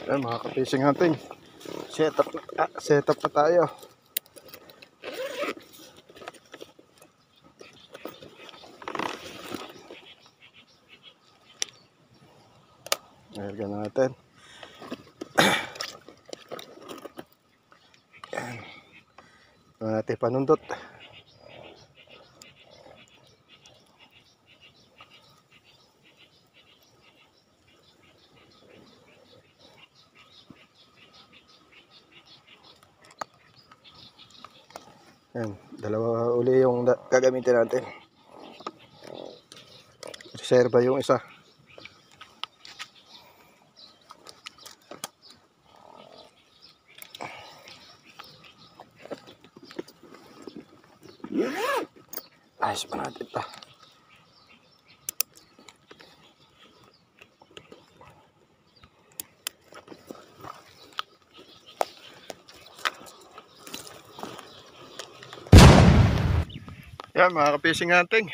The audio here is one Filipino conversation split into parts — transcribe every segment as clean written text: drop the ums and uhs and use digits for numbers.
Ayan, mga ka-fishing hunting, set up na tayo. Ayan natin. Ayan natin panundot. Ayan, dalawa uli yung gagamitin natin. Reserva yung isa. Ayos pa natin ito. Yan mga ka-fishing hunting,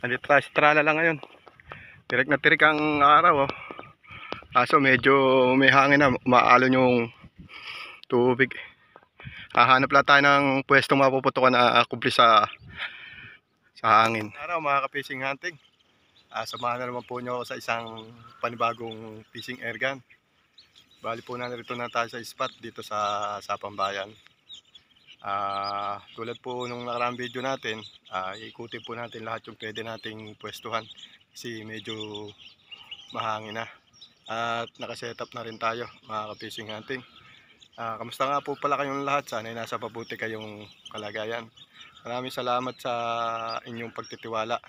nandito tayo sa trala lang ngayon. Tirik na tirik ang araw, oh. Kaso medyo may hangin na, umaalon yung tubig. Hahanap lang tayo ng pwestong mapuputukan na kubli sa hangin. Araw mga ka-fishing hunting, samahan na naman po nyo ako sa isang panibagong fishing airgun. Bali po narito na tayo sa spot dito sa Pambayan. Tulad po nung nakaraang video natin, ikutin po natin lahat yung pwede nating pwestuhan kasi medyo mahangin na. At nakasetup na rin tayo mga ka-fishing hunting. Kamusta nga po pala kayong lahat? Sana nasa mabuti kayong kalagayan. Maraming salamat sa inyong pagtitiwala.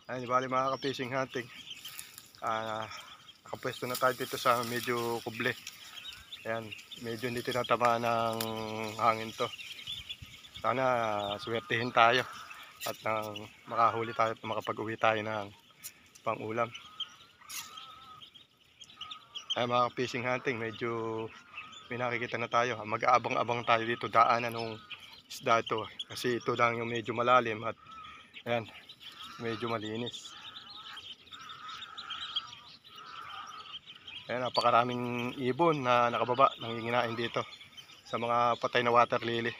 Ayun, bali mga ka-fishing hunting, nakapwesto na tayo dito sa medyo kuble. Ayan, medyo hindi tinatamaan ng hangin to. Sana swertihin tayo at makahuli tayo at makapag-uwi tayo ng pang-ulam. Ay mga fishing hunting, medyo may nakikita na tayo. Mag-aabang-abang tayo dito, daanan ng isda ito. Kasi ito lang yung medyo malalim at ayan, medyo malinis. Ayan, napakaraming ibon na nakababa, nanginginain dito sa mga patay na water lily.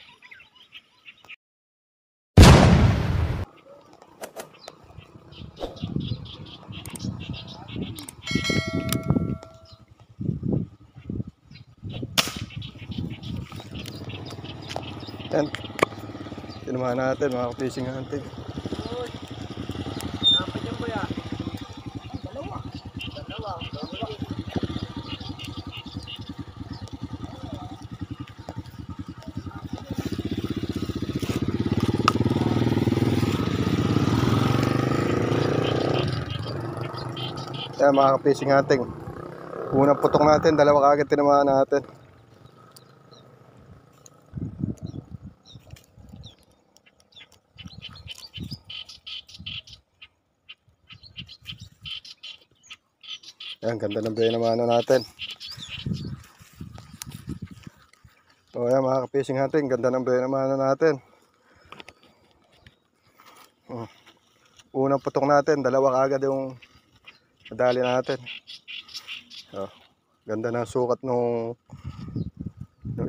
Ayan, tinumahan natin mga fishing hunting. Ayan mga ka-fishing hunting, unang putok natin, dalawa kagad tinamaan natin. Ayan, ganda ng buhay naman natin. O ayan mga ka-fishing hunting, ganda ng buhay naman natin. Unang putok natin, dalawa kagad yung nadali natin. O, ganda ng sukat nung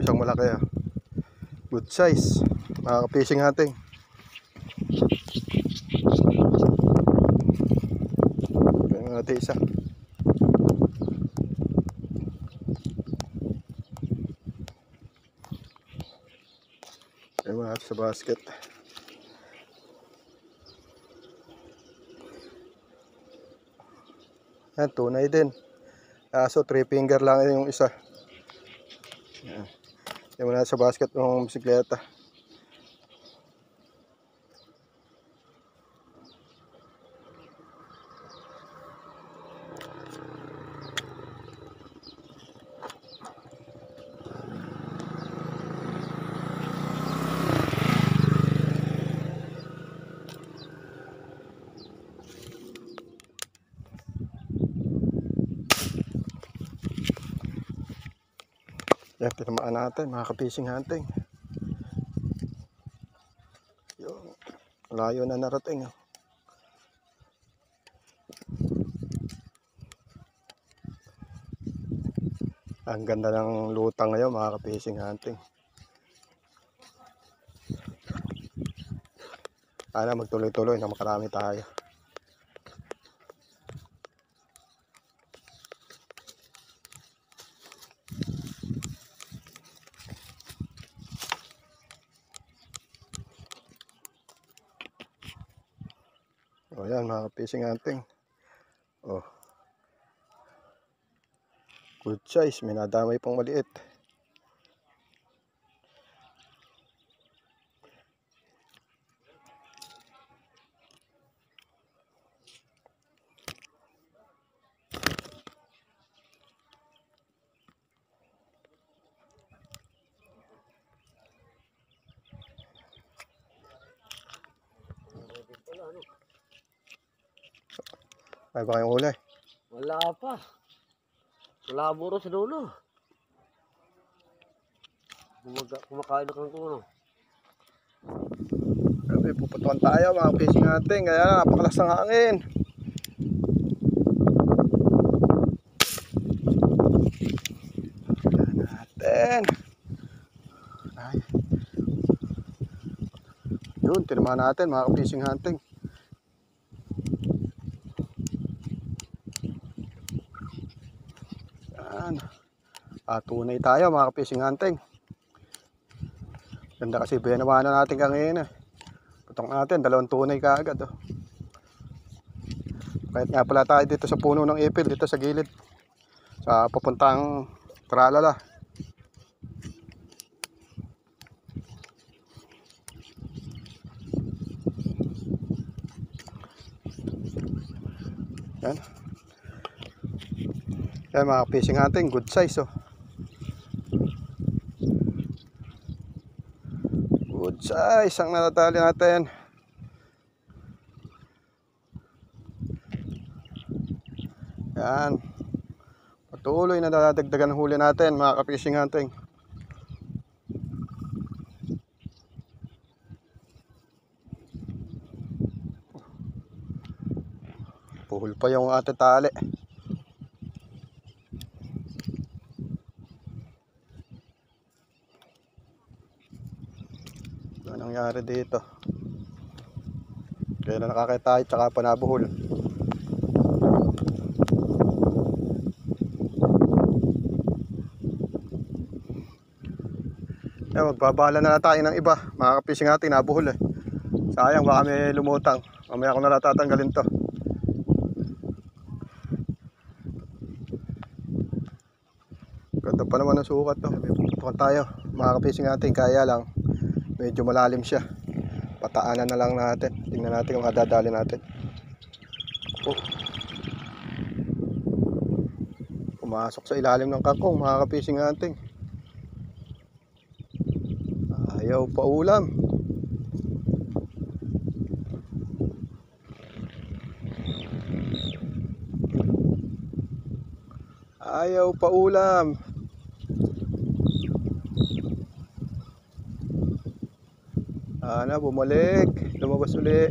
isang malaki. Good size mga ka-fishing hunting. Kaya natin isa. Kaya mga sa basket. Yan, tunay din. So 3 finger lang yung isa. Yan. Yan muna sa basket ng bisikleta. Yan, tinamaan natin mga ka-fishing hunting. Yung layo na narating. Ang ganda ng lutang ngayon mga ka-fishing hunting. Sana magtuloy-tuloy na makarami tayo. O yan mga ka-fishing hunting. Oh. Good size, may nadamay pang maliit. Ay ba kayong huli? Wala pa. Wala buro sa dulo. Kumakain na kang kuno. Grabe, puputukan tayo mga fishing natin. Kaya napakalas ng hangin. Natin. Ay. Yun, tinamahan natin mga fishing hunting. Yan. Tunay tayo mga fishing hunting. Ganda kasi binawanan natin kanina. Putok natin, 2 tunay kaagad. Oh. Kahit nga pala tayo dito sa puno ng ipil, dito sa gilid. Sa papuntang Tralala. Yan. Yan mga fishing hunting, good size oh. Good size ang natatali natin. Yan. Patuloy na dadagdagan ang huli natin mga ka-fishing hunting. Puhol pa yung ating tali. Ano nangyari dito? Kaya na nakakita tayo tsaka pa nabuhol. Magbabala na tayo ng iba. Mga ka-fishing natin nabuhol eh. Sayang baka may lumutang. Mamaya ko na natatanggalin to. Ganda pa naman ang sukat to. Puputukan tayo mga ka-fishing natin. Kaya lang medyo malalim siya. Pataanan na lang natin. Tingnan natin kung adadali natin. Oh. Pumasok sa ilalim ng kangkong mga ka-fishing natin. Ayaw pa ulam. Ayaw pa ulam. Bumalik. Lumabas uli.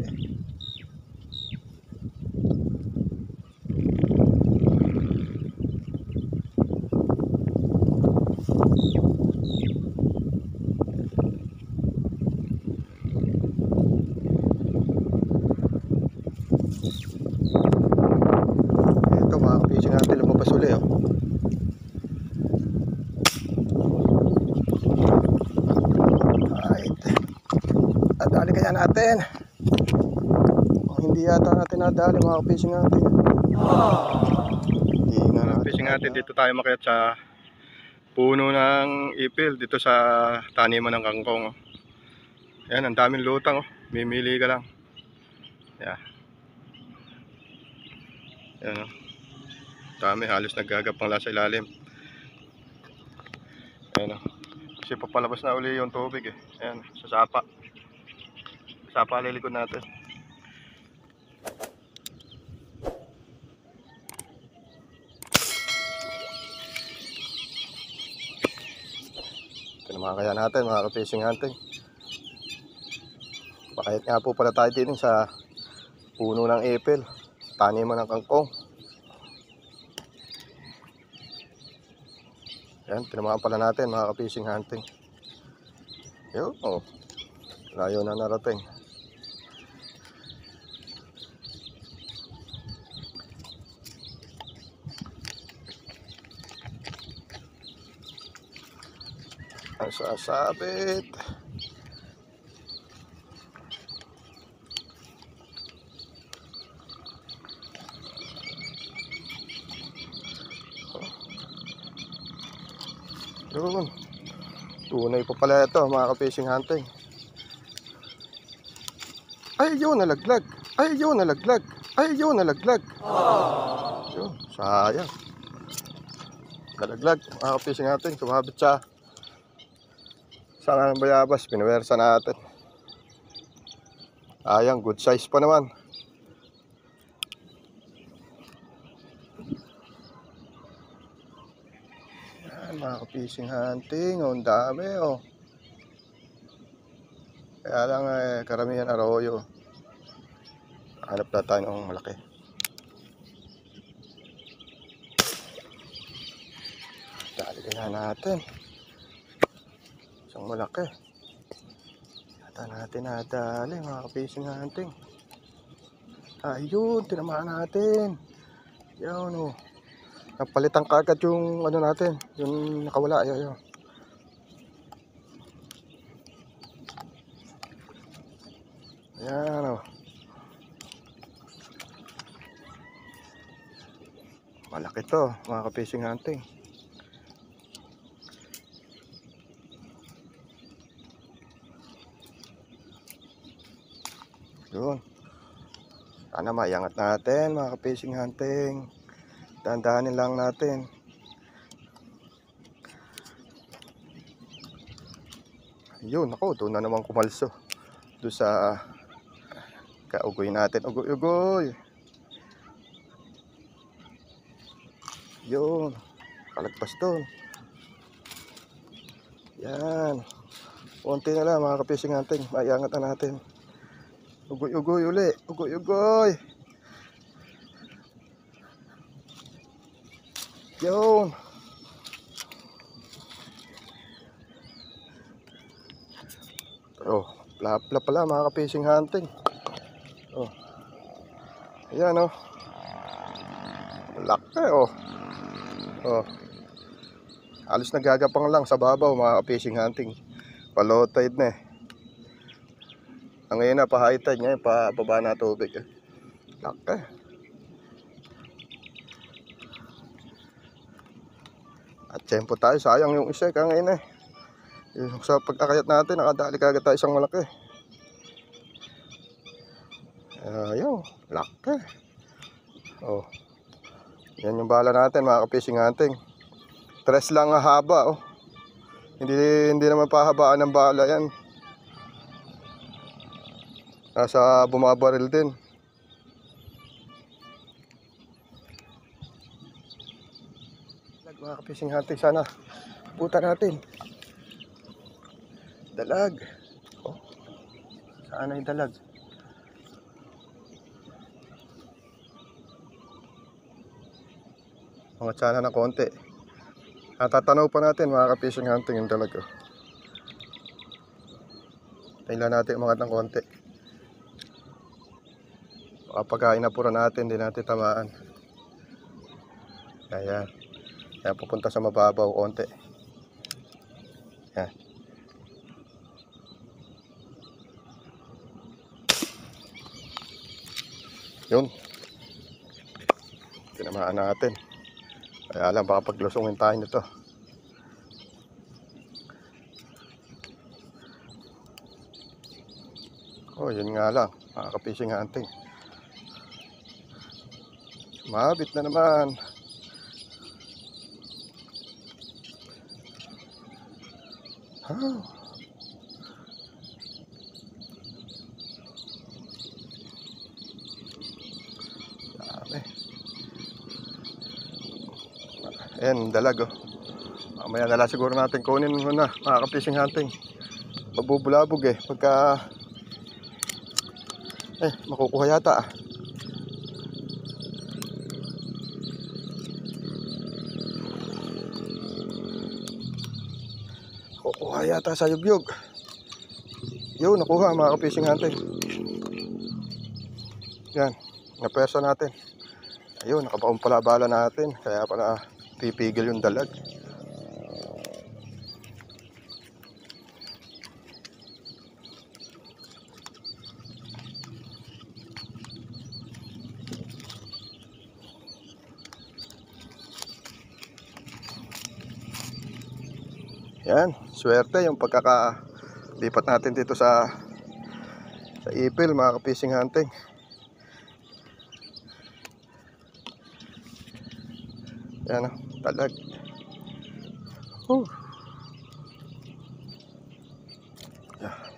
Ito mga ka-fishing natin, lumabas uli oh. Nadali kaya natin. Hindi yata natin nadali mga fishing natin. Hindi nga natin. Fishing natin dito tayo makiat sa puno ng ipil dito sa taniman ng kangkong. Ayan, ang daming lutang oh. Mimili ka lang. Yeah. Ayan oh. Dami, halos naggagapang lang sa ilalim. Ayan oh. Kasi papalabas na uli yung tubig eh. Ayan, sa sapa. Sapa lilikod natin. Ito naman kaya natin mga ka-fishing hunting. Bakit nga po pala tayo dito sa puno ng ipil, taniman ng kangkong. Ayan, tinamaan pala natin mga ka-fishing hunting. Yun, oh. Layo na narating. Ang sasabit. Yun. Tunay pa pala ito mga ka-fishing hunting. Ay, yun, nalaglag. Ay, yun, nalaglag. Ay, yun, nalaglag. Yun, sayang. Nalaglag mga ka-fishing hunting. Sumabit sa sanga ng bayabas. Pinuwersa natin. Ayang, good size pa naman. Yan, mga ka-fishing hunting. Oh, ang dami, oh. Kaya lang, karamihan arroyo. Hanap na tayo ng malaki. Dali kaya natin. Isang malaki. Yata natin nadali mga ka-fishing hunting. Ayun, tinamaan natin. Yan, oh. Napalitan kagad yung ano natin, yung nakawala. Ayun. Ayan, oh. Malaki to mga ka-fishing hunting. Yun. Sana maiangat natin mga ka-fishing hunting. Dahan-dahanin lang natin. Yun, ako, doon na naman kumalso. Doon sa kaugoy natin. Ugoy. Yun. Kalagpas doon. Yan. Konti na lang mga ka-fishing hunting. Maiangat na natin. Ugoy uli. Ugoy. Yun. Oh, plapla pala mga ka-fishing hunting. Oh. Ayan, oh. Laki, oh. Oh. Halos nagagapang lang sa babaw mga ka-fishing hunting. Pa-low tide na eh. Ang ngayon na pa-high tide niya, pa-baba na tubig eh. Laki. At tempo tayo, sayang yung isa kaya ngayon eh. Yung sa pag-akayat natin, nakadali kagad tayo isang malaki. Ayun, laki. Oh. Yan yung bala natin mga ka-fishing hunting. 3 lang haba, oh. Hindi naman pahabaan ng bala yan. Nasa bumabaril din. Mga ka-fishing hunting, sana puta natin. Dalag. Oh. Sana yung dalag. Mga tsana na konti. Natatanaw pa natin mga ka-fishing hunting yung dalag. Oh. Tingnan natin umangat ng konti. Kapag inapura natin, hindi natin tamaan. Ayan. Ayan, pupunta sa mababaw konti. Ayan. Yun. Tinamaan natin. Kaya lang, baka paglusungin tayo nito. Oh, yun nga lang. Mga ka-fishing hunting. Sumabit na naman. Oh. Dami. Ayan, dalag oh. Mamaya na lang siguro natin kunin muna mga ka-fishing hunting. Magbubulabog eh. Pagka makukuha yata ah. Kukuha yata sa yugyug. Yun, nakuha mga ka-fishing hunting. Yan, napersa natin. Ayun, nakabaon pala bala natin. Kaya pala pipigil yung dalag. Yan, swerte yung pagkakalipat natin dito sa ipil mga ka-fishing hunting. Yan o, talag.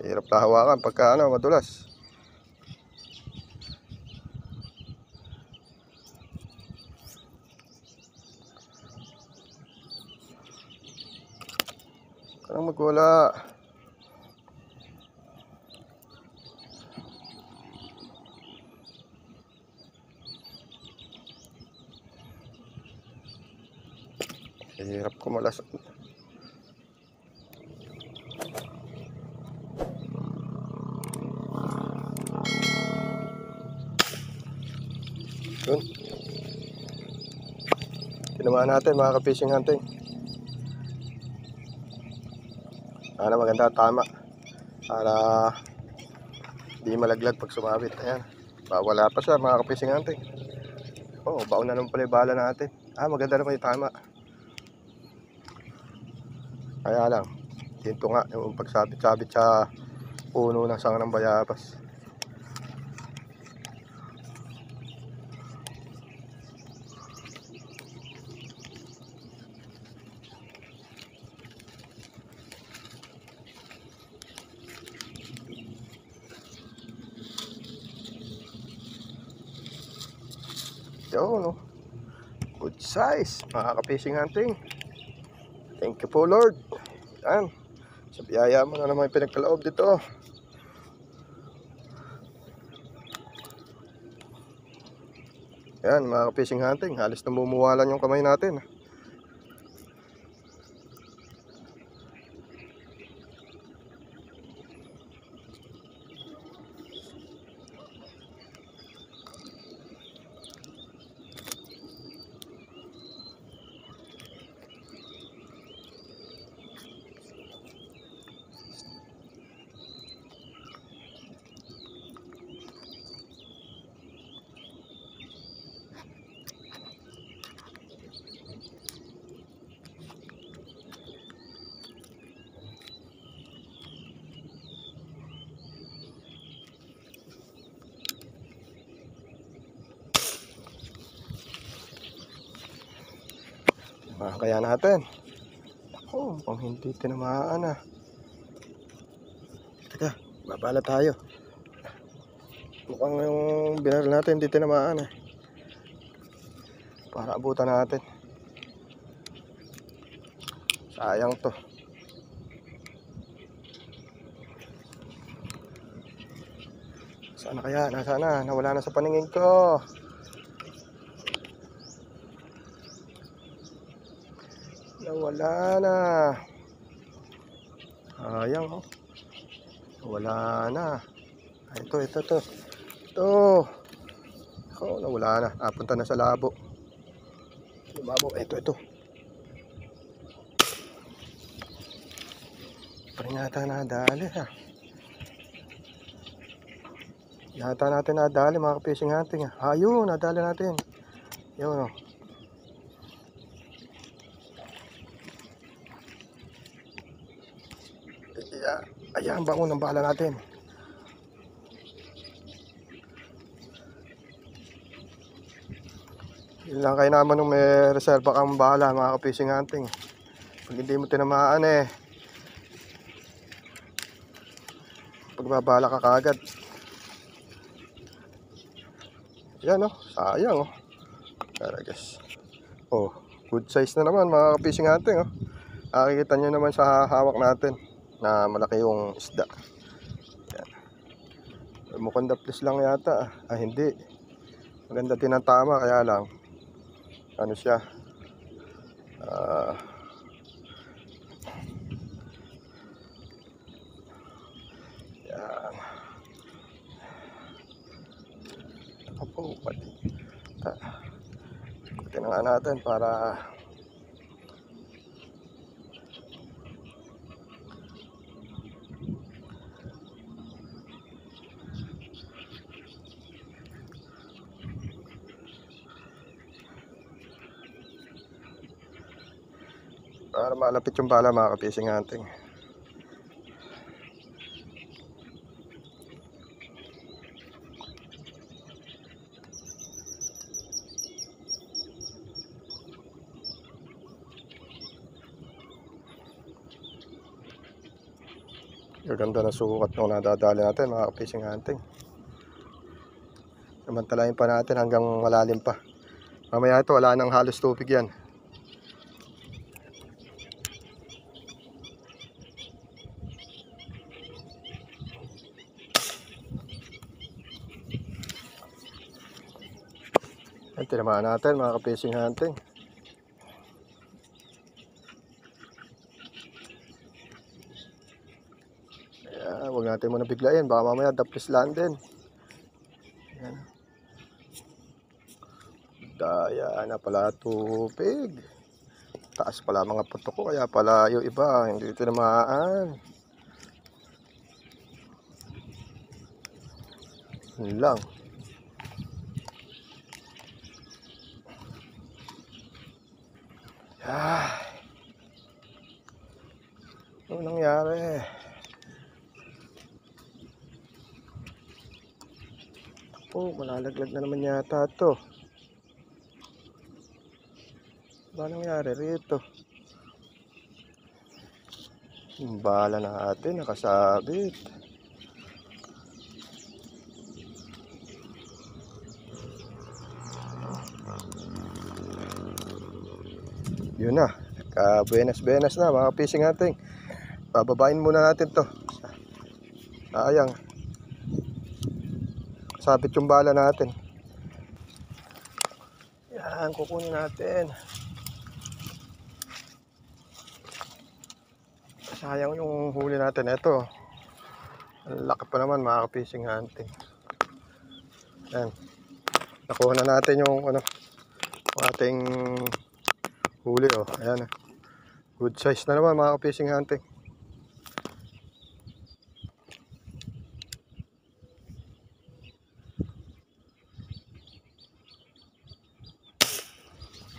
Hirap na hawakan pagka madulas. Parang magwala. Hirap kumalas. Yun. Tinamaan natin mga ka-fishing hunting. Sana maganda tama. Para di malaglag pag sumabit. Ayan. Wala pa siya mga ka-fishing hunting. Oh, baon na naman pala yung bala natin. Maganda naman yung tama. Kaya lang, dito nga yung pagsabit-sabit sa puno ng sanga ng bayabas. Yun, no? Good size mga ka-fishing hunting. Thank you po Lord. Yan, sa biyaya mo na naman yung pinagkaloob dito. Yan mga ka-fishing hunting, halos namumuwalan yung kamay natin. Kaya natin. Mukhang hindi tinamaan . Teka, babala tayo. Mukhang yung binaril natin hindi tinamaan . Para abutan natin. Sayang to. Sana kaya? Nasana? Nawala na sa paningin ko. Nawala na. Sayang oh. Wala na. Ito. Ito. Nawala na. Punta na sa labo. Labo. Ito. Parang yata nadali ha. Yata natin nadali mga ka-fishing hunting . Ayun, nadali natin. Yun oh. Ayan, bangon ng bala natin. Yun lang kayo naman nung may reserva kang bala mga ka-fishing hunting. Pag hindi mo tinamaan pagbabala ka kagad. Yan oh, sayang oh. Tara guys. Oh, good size na naman mga ka-fishing hunting oh. Nakikita nyo naman sa hawak natin na malaki yung isda. Yan. Mukhang daplis lang yata. Hindi. Maganda tinatama kaya lang ano siya. Butin nga natin para malapit yung bala mga ka-fishing hunting. Gaganda na sukat nung nadadali natin mga ka-fishing hunting. Samantalahin pa natin hanggang malalim pa. Mamaya ito wala nang halos tubig yan. Yan, tinamaan natin mga ka-fishing hunting. Huwag natin muna biglayin, baka mamaya daplislaan din. Yan. Daya na pala tubig. Taas pala mga puto ko, kaya pala yung iba hindi tinamaan. Yun lang. Ano nangyari? Malalaglag na naman yata to. Ano nangyari rito? Yung bala natin nakasabit. Yun na, buenas na mga fishing natin. Bababain muna natin to. Sayang, sabit yung bala natin. Yan, kukunin natin. Sayang yung huli natin. Ito, ang laki pa naman mga fishing hunting. Yan, nakuha na natin yung ating huli. Ayan, good size na naman mga fishing hunting.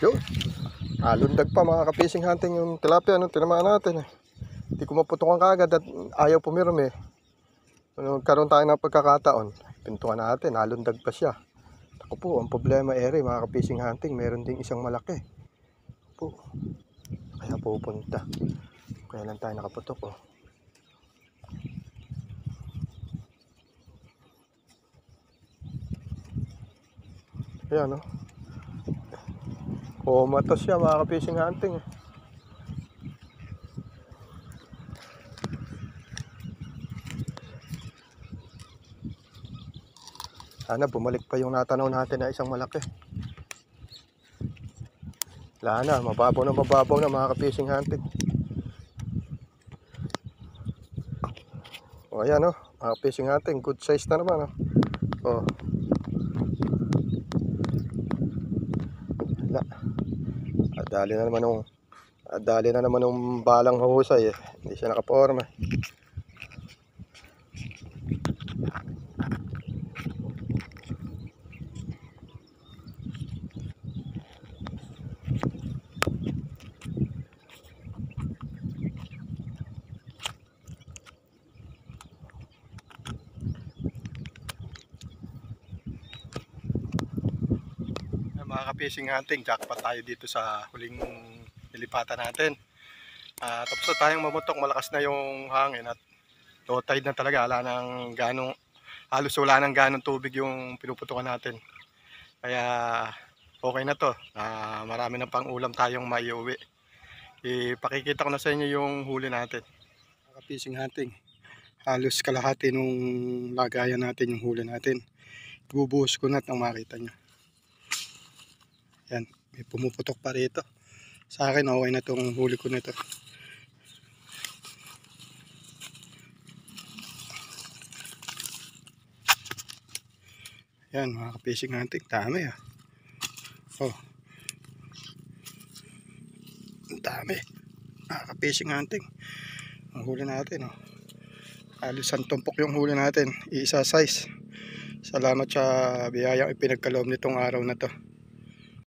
Yun, alundag pa mga ka-fishing hunting yung tilapia tinamaan natin. Hindi ko maputukan kagad at ayaw pumirmi. Karoon tayo ng pagkakataon, pintukan natin, alundag pa siya. Ako po, ang problema mga ka-fishing hunting, meron ding isang malaki po, kaya pupunta, kaya lang tayo nakaputok. Ayan kumatos siya mga ka-fishing hunting. Sana bumalik pa yung natanaw natin na isang malaki. Wala na, mababaw na mga ka-fishing hunting. Ayan mga fishing hunting, good size na naman. Wala, adali na naman ng balang husay hindi siya nakaporma. Mga ka-fishing hunting, jackpot tayo dito sa huling nilipatan natin. Tapos na tayong mamutok, malakas na yung hangin at low tide na talaga. Halos wala nang ganong tubig yung pinuputukan natin. Kaya okay na to. Marami na pang ulam tayong maiuwi. Ipakikita ko na sa inyo yung huli natin. Mga ka-fishing hunting, halos kalahati nung lagayan natin yung huli natin. Ibubuhos ko na at nang makita nyo. Yan, may pumuputok pa rito. Sa akin, okay na itong huli ko nito. Yan, mga ka-fishing hunting, dami dami. Nakaka-fishing hunting. Ang huli natin, oh. Halos isang tumpok yung huli natin. Isa size. Salamat sa biyayang ipinagkaloob nitong araw na to.